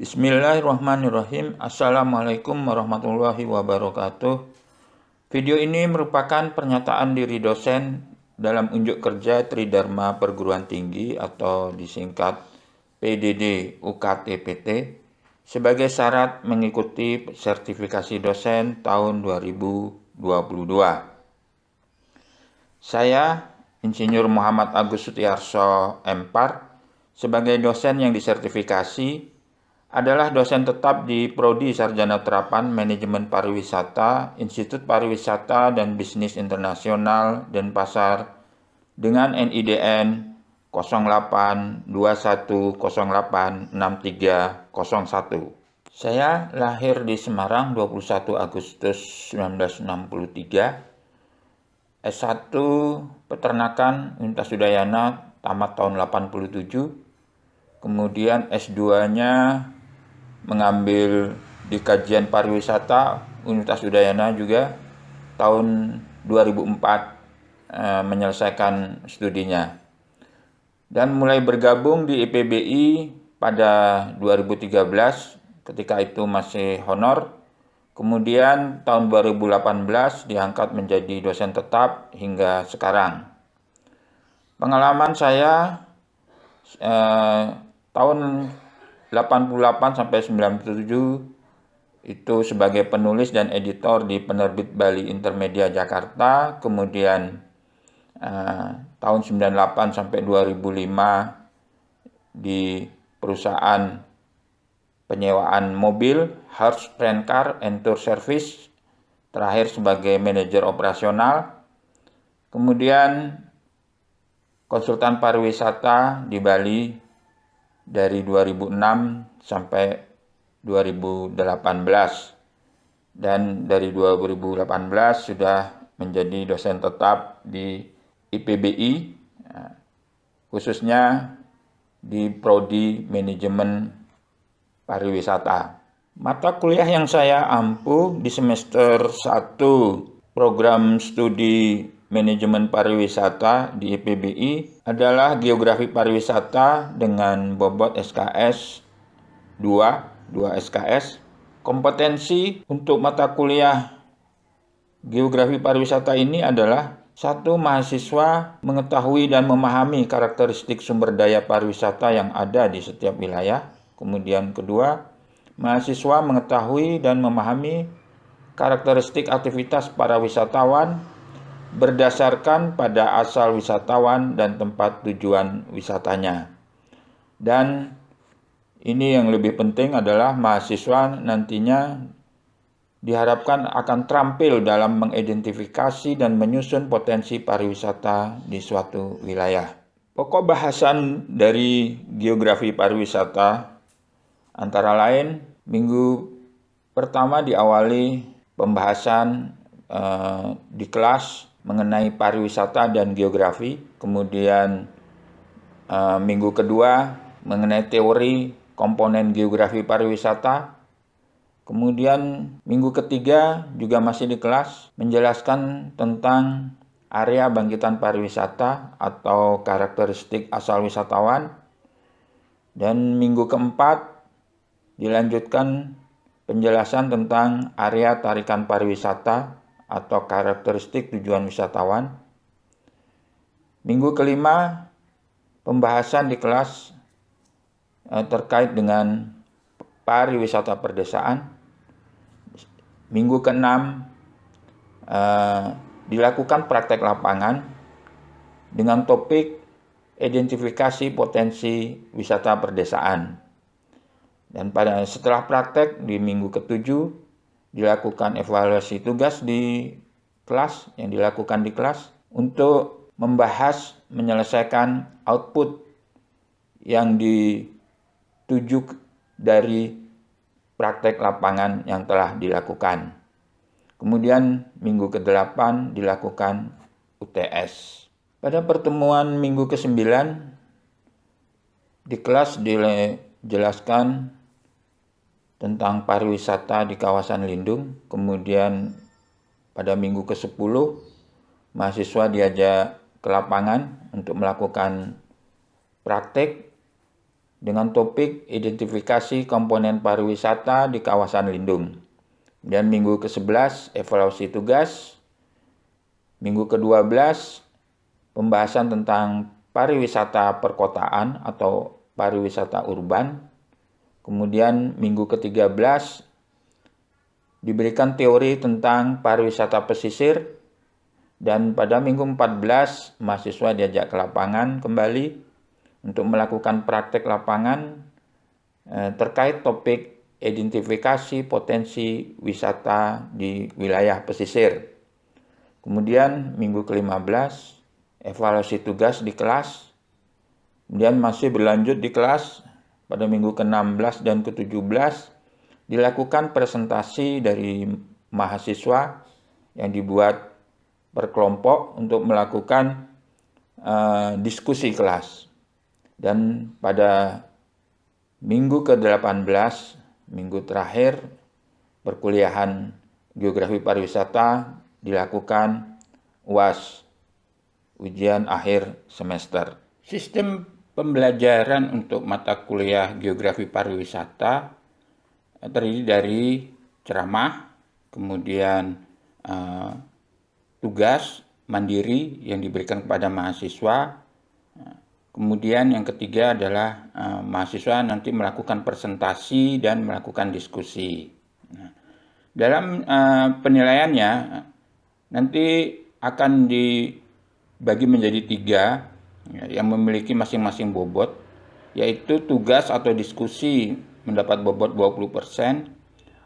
Bismillahirrahmanirrahim. Assalamualaikum warahmatullahi wabarakatuh. Video ini merupakan pernyataan diri dosen dalam unjuk kerja Tridharma Perguruan Tinggi atau disingkat PDD UKT-PT sebagai syarat mengikuti sertifikasi dosen tahun 2022. Saya, Insinyur Muhammad Agus Sutiarso, M.Par, sebagai dosen yang disertifikasi adalah dosen tetap di Prodi Sarjana Terapan Manajemen Pariwisata, Institut Pariwisata dan Bisnis Internasional Denpasar dengan NIDN 0821086301. Saya lahir di Semarang 21 Agustus 1963. S1 Peternakan Universitas Udayana tamat tahun 87. Kemudian S2-nya mengambil di kajian pariwisata Universitas Udayana juga tahun 2004 menyelesaikan studinya. Dan mulai bergabung di IPBI pada 2013 ketika itu masih honor. Kemudian tahun 2018 diangkat menjadi dosen tetap hingga sekarang. Pengalaman saya tahun 88 sampai 97 itu sebagai penulis dan editor di Penerbit Bali Intermedia Jakarta, kemudian tahun 98 sampai 2005 di perusahaan penyewaan mobil Harsh Rent Car and Tour Service, terakhir sebagai manajer operasional, kemudian konsultan pariwisata di Bali dari 2006 sampai 2018, dan dari 2018 sudah menjadi dosen tetap di IPBI, khususnya di Prodi Manajemen Pariwisata. Mata kuliah yang saya ampuh di semester 1 program studi Manajemen Pariwisata di IPBI adalah Geografi Pariwisata dengan bobot SKS 2 SKS. Kompetensi untuk mata kuliah Geografi Pariwisata ini adalah: 1. Mahasiswa mengetahui dan memahami karakteristik sumber daya pariwisata yang ada di setiap wilayah. Kemudian kedua, mahasiswa mengetahui dan memahami karakteristik aktivitas para wisatawan berdasarkan pada asal wisatawan dan tempat tujuan wisatanya. Dan ini yang lebih penting adalah mahasiswa nantinya diharapkan akan terampil dalam mengidentifikasi dan menyusun potensi pariwisata di suatu wilayah. Pokok bahasan dari geografi pariwisata antara lain, minggu pertama diawali pembahasan di kelas mengenai pariwisata dan geografi. Kemudian minggu kedua mengenai teori komponen geografi pariwisata. Kemudian minggu ketiga juga masih di kelas menjelaskan tentang area bangkitan pariwisata atau karakteristik asal wisatawan. Dan minggu keempat dilanjutkan penjelasan tentang area tarikan pariwisata atau karakteristik tujuan wisatawan. Minggu kelima, pembahasan di kelas terkait dengan pariwisata perdesaan. Minggu keenam, dilakukan praktek lapangan dengan topik identifikasi potensi wisata perdesaan. Dan setelah praktek di minggu ketujuh, dilakukan evaluasi tugas di kelas yang dilakukan di kelas untuk membahas menyelesaikan output yang dituju dari praktek lapangan yang telah dilakukan. Kemudian minggu ke-8 dilakukan UTS. Pada pertemuan minggu ke-9 di kelas dijelaskan tentang pariwisata di kawasan lindung. Kemudian pada minggu ke-10 mahasiswa diajak ke lapangan untuk melakukan praktek dengan topik identifikasi komponen pariwisata di kawasan lindung. Dan minggu ke-11 evaluasi tugas. Minggu ke-12 pembahasan tentang pariwisata perkotaan atau pariwisata urban. Kemudian minggu ke-13 diberikan teori tentang pariwisata pesisir. Dan pada minggu 14 mahasiswa diajak ke lapangan kembali untuk melakukan praktek lapangan terkait topik identifikasi potensi wisata di wilayah pesisir. Kemudian minggu ke-15 evaluasi tugas di kelas. Kemudian masih berlanjut di kelas pada minggu ke-16 dan ke-17 dilakukan presentasi dari mahasiswa yang dibuat berkelompok untuk melakukan diskusi kelas. Dan pada minggu ke-18, minggu terakhir perkuliahan geografi pariwisata dilakukan UAS, ujian akhir semester. Sistem pembelajaran untuk mata kuliah geografi pariwisata terdiri dari ceramah, kemudian tugas mandiri yang diberikan kepada mahasiswa. Kemudian yang ketiga adalah mahasiswa nanti melakukan presentasi dan melakukan diskusi. Nah, dalam penilaiannya nanti akan dibagi menjadi 3 yang memiliki masing-masing bobot, yaitu tugas atau diskusi mendapat bobot 20%,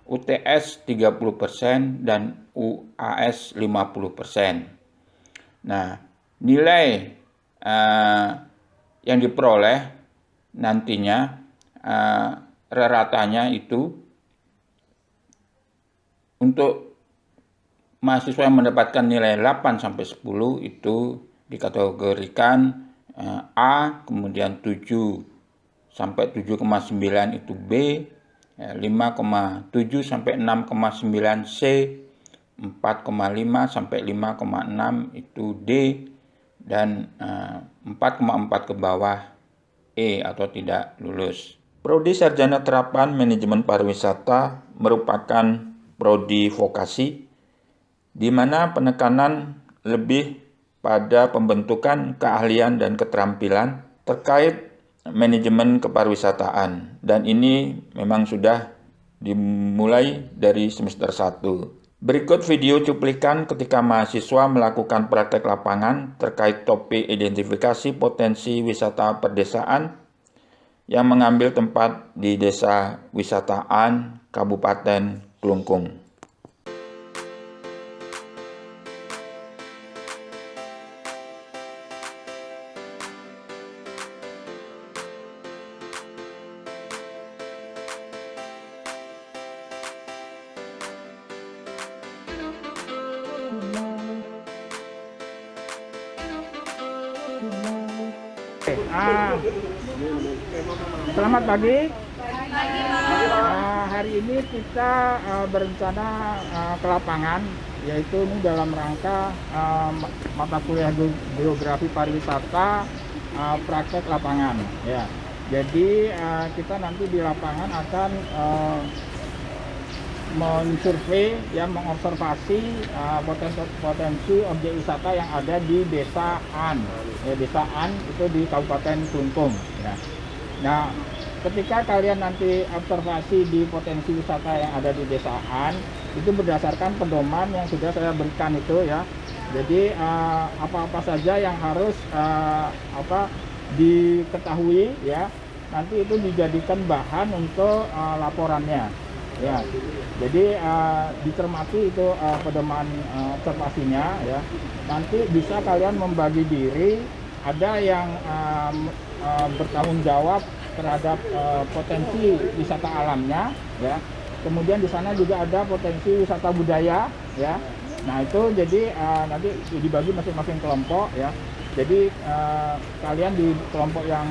UTS 30%, dan UAS 50%. Nah, nilai yang diperoleh nantinya raratanya itu untuk mahasiswa yang mendapatkan nilai 8-10 itu dikategorikan A, kemudian 7-7,9 itu B, 5,7-6,9 C, 4,5-5,6 itu D, dan 4,4 ke bawah E atau tidak lulus. Prodi Sarjana Terapan Manajemen Pariwisata merupakan prodi vokasi di mana penekanan lebih pada pembentukan keahlian dan keterampilan terkait manajemen kepariwisataan, dan ini memang sudah dimulai dari semester 1. Berikut video cuplikan ketika mahasiswa melakukan praktek lapangan terkait topik identifikasi potensi wisata perdesaan yang mengambil tempat di Desa Wisataan, Kabupaten Klungkung. Selamat pagi. Hari ini kita berencana ke lapangan, yaitu ini dalam rangka mata kuliah geografi pariwisata praktek lapangan. Ya, jadi kita nanti di lapangan akan mensurvei, ya, mengobservasi potensi objek wisata yang ada di Desa An. Ya, Desa An itu di Kabupaten Klungkung. Ya. Nah, ketika kalian nanti observasi di potensi wisata yang ada di Desa An, itu berdasarkan pedoman yang sudah saya berikan itu, ya. Jadi apa-apa saja yang harus diketahui, ya, nanti itu dijadikan bahan untuk laporannya. Ya, jadi dicermati itu pedoman observasinya, ya. Nanti bisa kalian membagi diri, ada yang bertanggung jawab terhadap potensi wisata alamnya, ya. Kemudian di sana juga ada potensi wisata budaya, ya. Nah itu jadi nanti dibagi masing-masing kelompok, ya. Jadi kalian di kelompok yang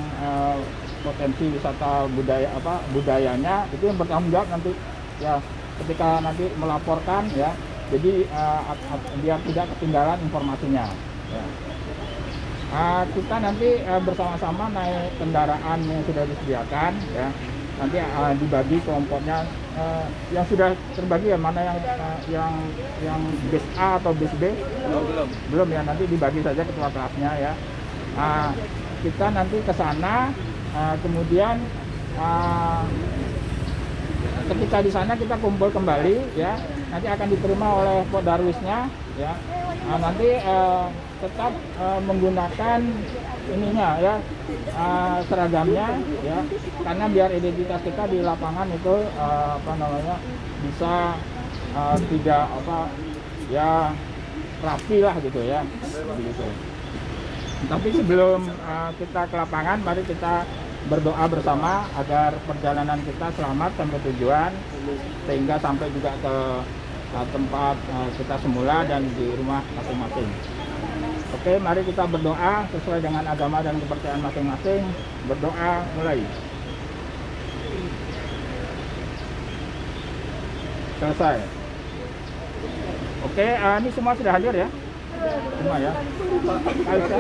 potensi wisata budayanya itu yang bertanggung jawab nanti, ya, ketika nanti melaporkan, ya, jadi biar tidak ketinggalan informasinya, ya. kita nanti bersama-sama naik kendaraan yang sudah disediakan ya. Nanti dibagi kelompoknya yang sudah terbagi ya, mana yang bis A atau bis B? Belum ya, nanti dibagi saja ketua kelasnya ya. Kita nanti ke sana, kemudian ketika di sana kita kumpul kembali ya, nanti akan diterima oleh Pak Darwisnya ya. Nanti tetap menggunakan ininya ya, seragamnya ya, karena biar identitas kita di lapangan itu bisa tidak ya rapi lah gitu ya, begitu. Tapi sebelum kita ke lapangan, mari kita berdoa bersama agar perjalanan kita selamat sampai tujuan, sehingga sampai juga ke tempat kita semula dan di rumah masing-masing. Oke, mari kita berdoa sesuai dengan agama dan kepercayaan masing-masing. Berdoa mulai. Selesai. Oke, ini semua sudah hadir ya? Semua ya? Aisyah.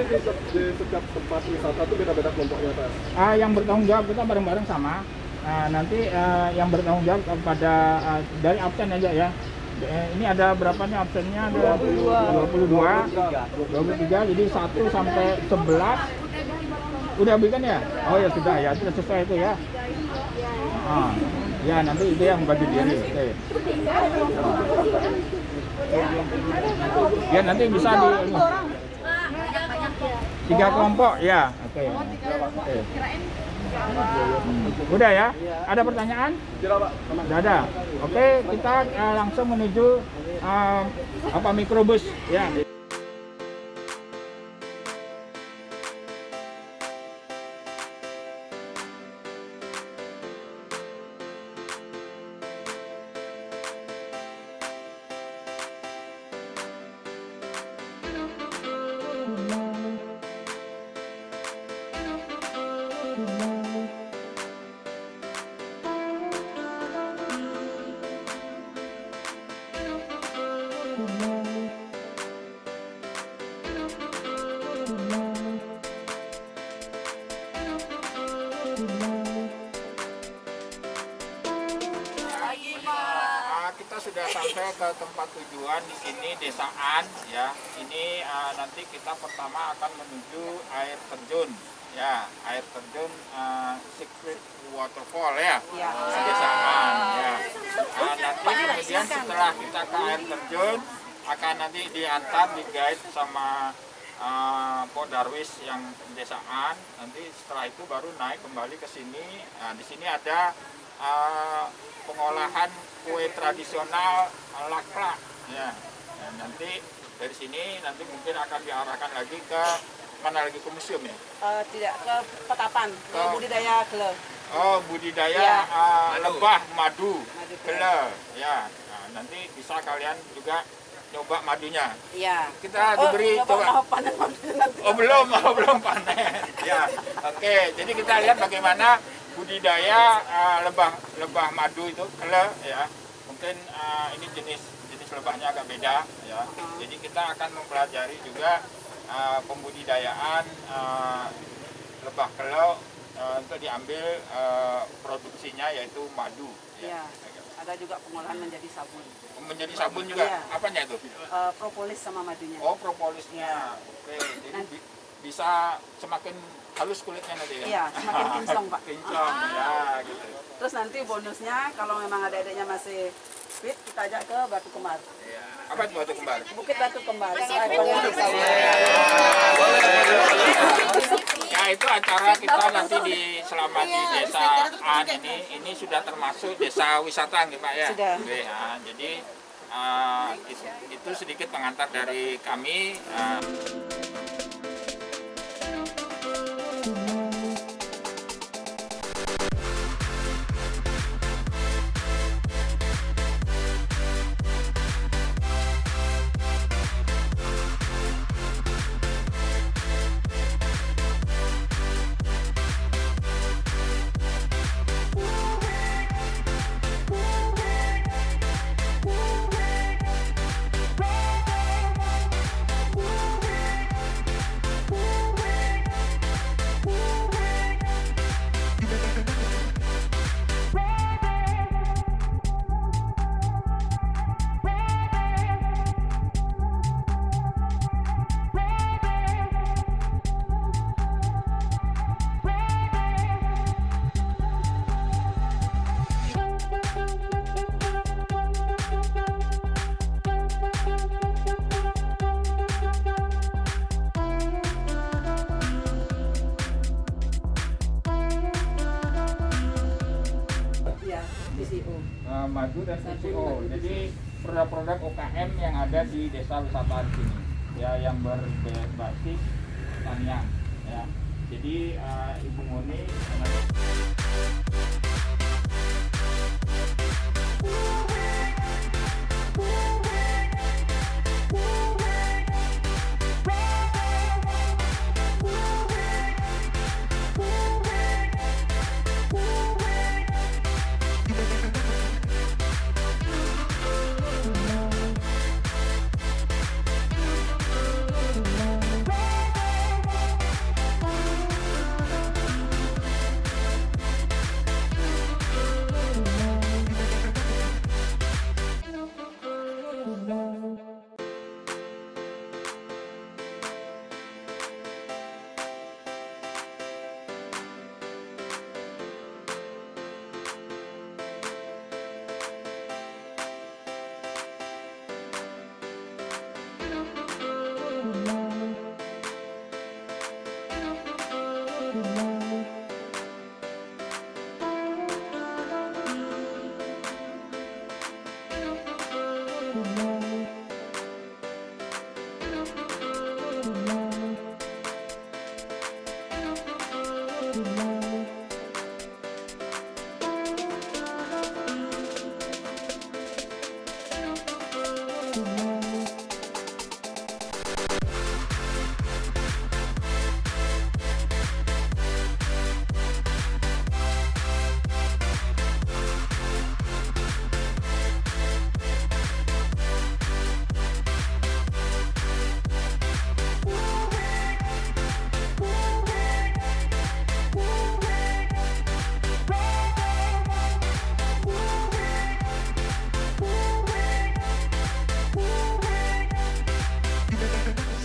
Di setiap tempat wisata itu beda-beda kelompoknya, Pak? Yang bertanggung jawab kita bareng-bareng sama. Nanti yang bertanggung jawab kepada dari absen aja ya. Ini ada berapa nih absennya? Ada 23, jadi 1 sampai 11 udah berikan ya? Oh ya sudah ya, sudah sesuai itu ya. Ya nanti itu yang bagi diri. Oke. Ya nanti bisa di 3 kelompok ya. Oke. Udah ya? Ada pertanyaan? Tidak, Pak. Tidak ada. Oke, kita langsung menuju mikrobus ya. Kita sudah sampai ke tempat tujuan di sini, desaan ya. Ini nanti kita pertama akan menuju air terjun ya, air terjun Secret Waterfall ya, desaan ya. Nanti kemudian setelah kita ke air terjun akan nanti diantar, di guide sama Pak Darwis yang desaan. Nanti setelah itu baru naik kembali ke sini. Di sini ada pengolahan kue tradisional laklak ya. Nanti dari sini nanti mungkin akan diarahkan lagi ke mana lagi, ke museum ya? Tidak, ke Petapan, ke budidaya gele. Oh, budidaya Ya. lebah madu gele. gele ya. Nanti bisa kalian juga nyoba madunya. Iya. Kita diberi coba. Panen madunya nanti. Belum panen. Ya, oke. Jadi kita lihat bagaimana budidaya lebah madu itu gele ya. Mungkin ini jenis lebahnya agak beda ya. Jadi kita akan mempelajari juga pembudidayaan lebah gele untuk diambil produksinya, yaitu madu ya. Iya. Ada juga pengolahan menjadi sabun. Menjadi sabun juga. Iya. Apanya itu? Propolis sama madunya. Oh, propolisnya. Oke, jadi bisa semakin halus kulitnya nanti ya? Iya, semakin kinclong, Pak. Kinclong, ya gitu. Terus nanti bonusnya kalau memang adik-adiknya masih fit, kita ajak ke Batu Kembar. Ya. Apa itu Batu Kembar? Bukit Batu Kembar. Levelnya di sana. Ya, itu acara kita nanti selama di desa An ini sudah termasuk desa wisata nih Pak ya? Sudah. Oke, ya. Jadi itu sedikit pengantar dari kami. maju dan UCO. Jadi produk-produk UKM yang ada di desa wisata di sini, ya, yang berbasis pertanian, ya. Jadi Ibu Ngoni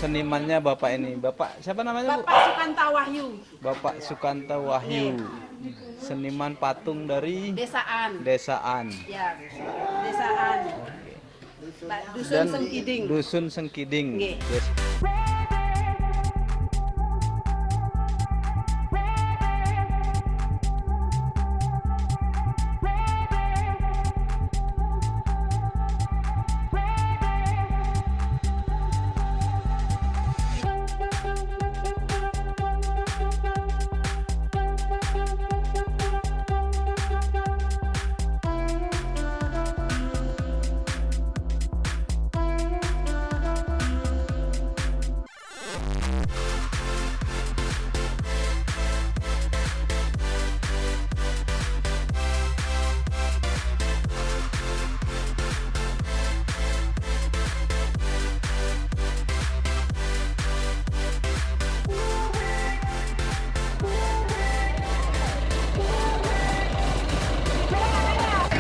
senimannya Bapak ini. Bapak siapa namanya, Bu? Bapak Sukanta Wahyu, Bapak Sukanta Wahyu. Seniman patung dari desaan. Ya, desaan. Dusun Dan Sengkiding. Dusun Sengkiding. Nggih.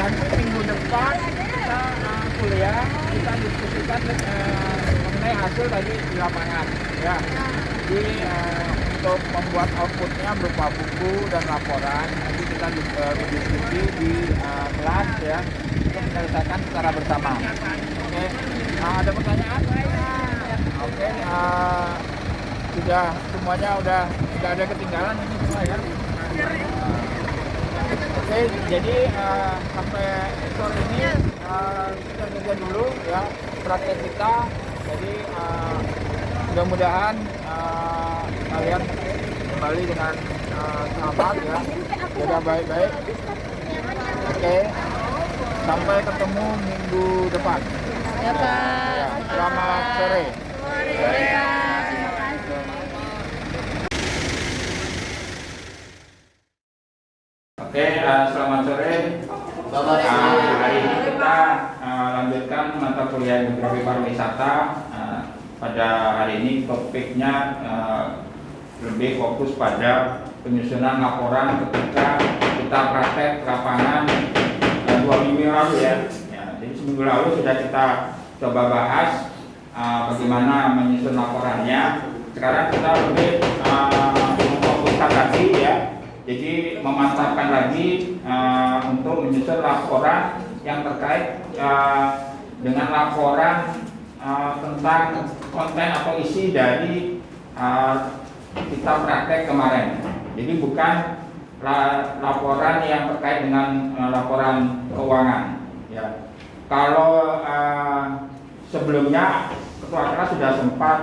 nanti minggu depan kita kuliah, kita diskusikan mengenai hasil tadi di lapangan, ya. Jadi untuk membuat outputnya berupa buku dan laporan, nanti kita diskusi di kelas, ya, untuk menyelesaikan secara bersama. Oke, ada pertanyaan? Oke, sudah semuanya udah tidak ada ketinggalan ini semua, ya. Oke, jadi sampai sore ini kita kerja dulu, ya, praktek kita. Jadi mudah-mudahan kalian kembali dengan selamat, ya, jaga baik-baik. Oke, sampai ketemu minggu depan. Ya, Pak. Ya, selamat sore. Oke, selamat sore. Hari ini kita lanjutkan mata kuliah Geografi Pariwisata. Pada hari ini topiknya lebih fokus pada penyusunan laporan ketika kita praktek lapangan 2 minggu yang lalu, ya. Jadi seminggu lalu sudah kita coba bahas bagaimana menyusun laporannya. Sekarang kita lebih memfokuskan lagi, ya. Jadi memantapkan lagi untuk menyusun laporan yang terkait dengan laporan tentang konten atau isi dari kita praktek kemarin. Jadi bukan laporan yang terkait dengan laporan keuangan. Ya. Kalau sebelumnya Ketua Kelas sudah sempat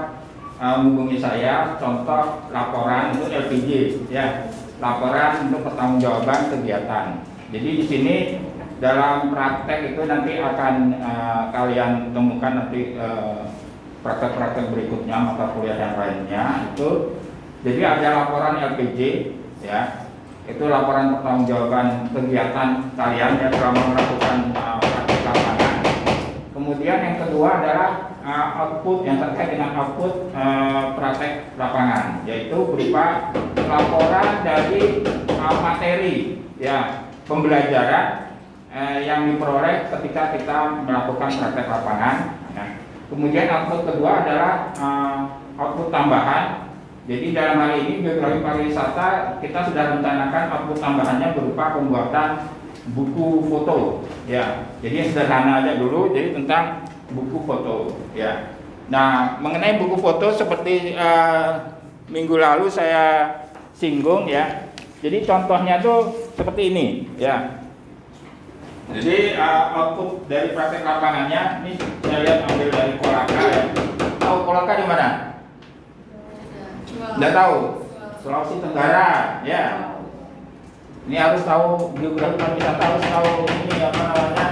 menghubungi saya, contoh laporan itu LPG, ya, laporan untuk pertanggungjawaban kegiatan. Jadi di sini dalam praktek itu nanti akan kalian temukan nanti praktek-praktek berikutnya mata kuliah yang lainnya itu. Jadi ada laporan LPG, ya, itu laporan pertanggungjawaban kegiatan kalian yang selama melakukan praktek lapangan. Kemudian yang kedua adalah output yang terkait dengan output praktek lapangan, yaitu berupa laporan dari materi, ya, pembelajaran yang diperoleh ketika kita melakukan praktek lapangan. Nah, kemudian output kedua adalah output tambahan. Jadi dalam hal ini Geografi Pariwisata kita sudah rencanakan output tambahannya berupa pembuatan buku foto, ya. Jadi sederhana aja dulu, jadi tentang buku foto, ya. Nah, mengenai buku foto seperti minggu lalu saya singgung, ya. Jadi contohnya tuh seperti ini, ya. Jadi output dari praktek lapangannya ini saya lihat ambil dari Kolaka, ya. Tahu Kolaka di mana? Nggak tahu. Sulawesi Tenggara, ya. Ini harus tahu geografi pariwisata, harus tahu ini apa namanya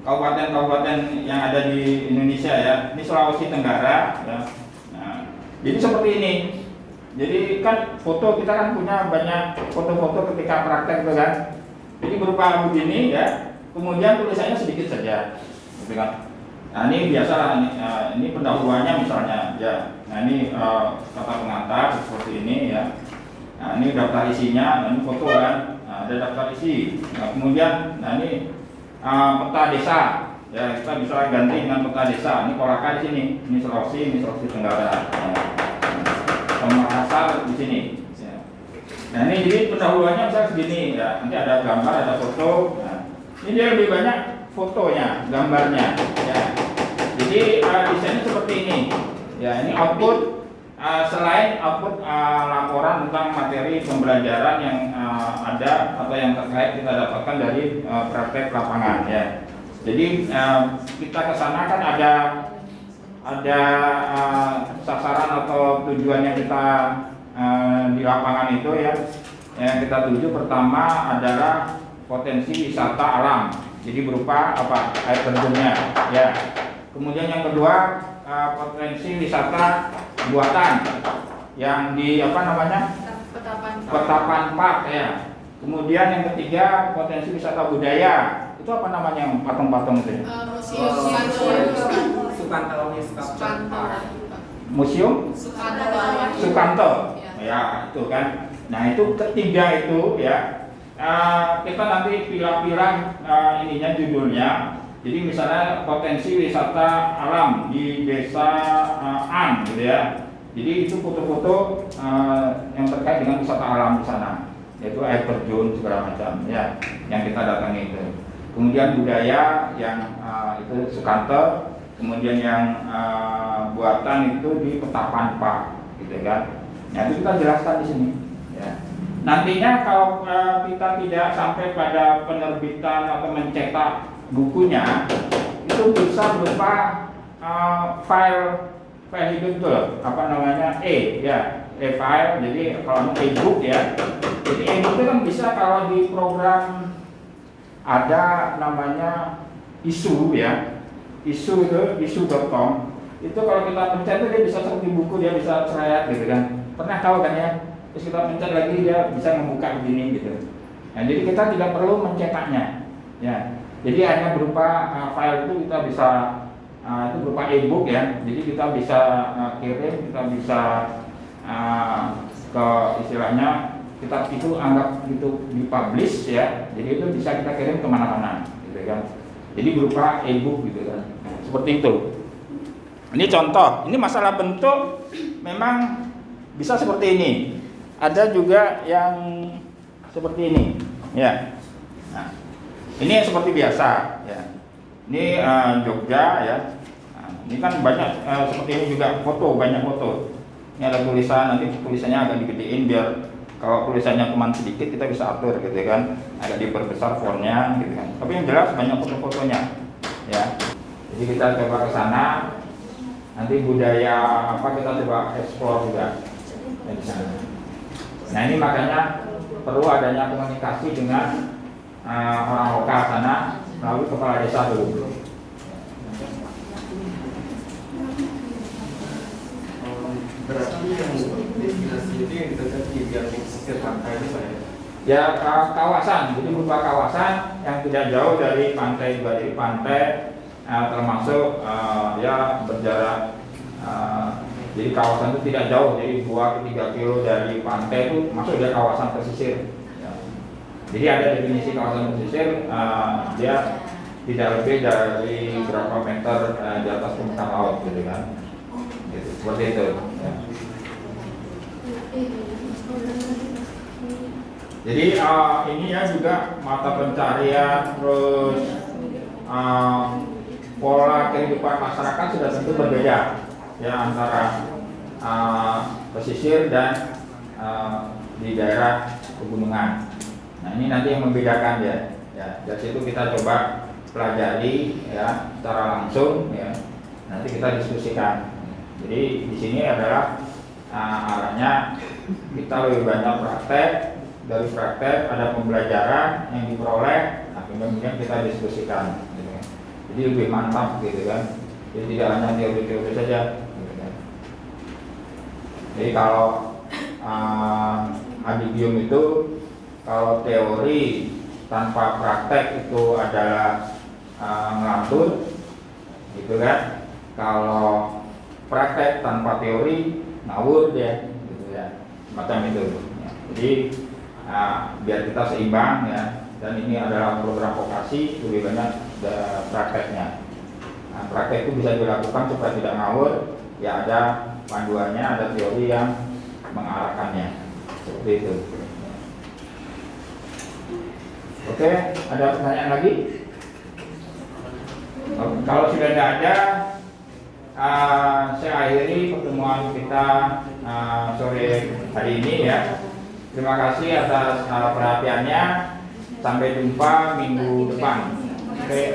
kabupaten-kabupaten yang ada di Indonesia, ya. Ini Sulawesi Tenggara, ya. Nah, jadi seperti ini. Jadi kan foto kita kan punya banyak foto-foto ketika praktek, gitu kan. Jadi berupa begini, ya. Kemudian tulisannya sedikit saja, gitu kan. Nah ini biasalah, ini pendahuluannya misalnya, ya. Nah ini kata pengantar seperti ini, ya. Nah ini daftar isinya, nah, ini foto kan. Nah, ada daftar isi. Nah, kemudian, nah ini peta desa, ya, kita bisa ganti dengan peta desa. Ini Kolaka di sini, ini Sulawesi Tenggara. Makassar di sini. Ya. Nah ini jadi pendahuluannya misalnya segini, ya. Nanti ada gambar, ada foto. Nah, ini dia lebih banyak fotonya, gambarnya, ya. Jadi desainnya seperti ini, ya. Ini output selain output laporan tentang materi pembelajaran yang ada atau yang terkait kita dapatkan dari praktek lapangan, ya. Jadi kita ke sana kan ada sasaran atau tujuan yang kita di lapangan itu, ya. Yang kita tuju pertama adalah potensi wisata alam. Jadi berupa apa? Air terjunnya, ya. Kemudian yang kedua potensi wisata buatan yang di apa namanya? Petapan Park, ya. Kemudian yang ketiga potensi wisata budaya. Itu apa namanya patung-patung itu? Museum Sukanto, ya, itu kan. Nah itu ketiga itu, ya, kita nanti pilah-pilah ininya judulnya. Jadi misalnya potensi wisata alam di desa An, gitu, ya. Jadi itu foto-foto yang terkait dengan wisata alam di sana, yaitu air terjun segala macam, ya, yang kita datangi itu. Kemudian budaya yang itu Sukanto, kemudian yang buatan itu di Petapan Park, gitu kan. Nah itu kita jelaskan di sini, ya. Nantinya kalau kita tidak sampai pada penerbitan atau mencetak bukunya, itu bisa berupa file hidup tuh, apa namanya, e-file. Jadi kalau e-book, ya. Jadi e-book itu kan bisa kalau di program ada namanya isu, ya. Isu itu isu.com. Itu kalau kita pencet itu dia bisa seperti buku, dia bisa serayat, gitu kan. Pernah tahu kan, ya? Terus kita pencet lagi dia bisa membuka begini, gitu. Nah, jadi kita tidak perlu mencetaknya, ya. Jadi hanya berupa file itu kita bisa itu berupa e-book, ya. Jadi kita bisa kirim, kita bisa ke istilahnya kita itu anggap itu dipublish, ya. Jadi itu bisa kita kirim kemana-mana, gitu kan. Jadi berupa e-book, gitu kan. Seperti itu. Ini contoh. Ini masalah bentuk memang bisa seperti ini. Ada juga yang seperti ini, ya. Nah, ini seperti biasa, ya. Ini Jogja, ya. Nah, ini kan banyak seperti ini juga foto, banyak foto. Ini ada tulisan, nanti tulisannya agak digedein biar Kalau tulisannya cuma sedikit kita bisa atur gitu kan, agak diperbesar fontnya gitu kan. Tapi yang jelas banyak foto-fotonya ya. Jadi kita coba ke sana. Nanti budaya apa kita coba explore juga di sana. Nah ini makanya perlu adanya komunikasi dengan orang lokal sana melalui kepala desa dulu. Berarti yang destinasi itu yang ditempati yang di pesisir pantai itu Pak ya? Ya kawasan, jadi berupa kawasan yang tidak jauh dari pantai, termasuk ya berjarak. Jadi kawasan itu tidak jauh, jadi 2-3 kilo dari pantai itu masuk dari kawasan pesisir. Ya. Jadi ada definisi kawasan pesisir, dia tidak lebih dari berapa meter di atas permukaan laut, gitu kan? Gitu, seperti itu. Ya. Jadi ini ya juga mata pencarian, terus pola kehidupan masyarakat sudah tentu berbeda ya antara pesisir dan di daerah pegunungan. Nah ini nanti yang membedakan ya. Dari situ kita coba pelajari ya secara langsung ya. Nanti kita diskusikan. Jadi di sini adalah arahnya kita lebih banyak praktek. Dari praktek ada pembelajaran yang diperoleh, nah kemudian kita diskusikan. Gitu kan. Jadi lebih mantap gitu kan. Jadi tidak hanya teori-teori saja. Gitu kan. Jadi kalau adigium itu kalau teori tanpa praktek itu adalah ngelantur, gitu kan. Kalau praktek tanpa teori ngawur dia, gitu ya, macam itu. Ya. Jadi biar kita seimbang ya, dan ini adalah program vokasi lebih banyak prakteknya. Nah, praktek itu bisa dilakukan supaya tidak ngawur, ya ada panduannya, ada teori yang mengarahkannya, seperti itu. Oke, ada pertanyaan lagi? Kalau sudah tidak ada, saya akhiri pertemuan kita sore hari ini ya. Terima kasih atas perhatiannya. Sampai jumpa minggu depan. Oke.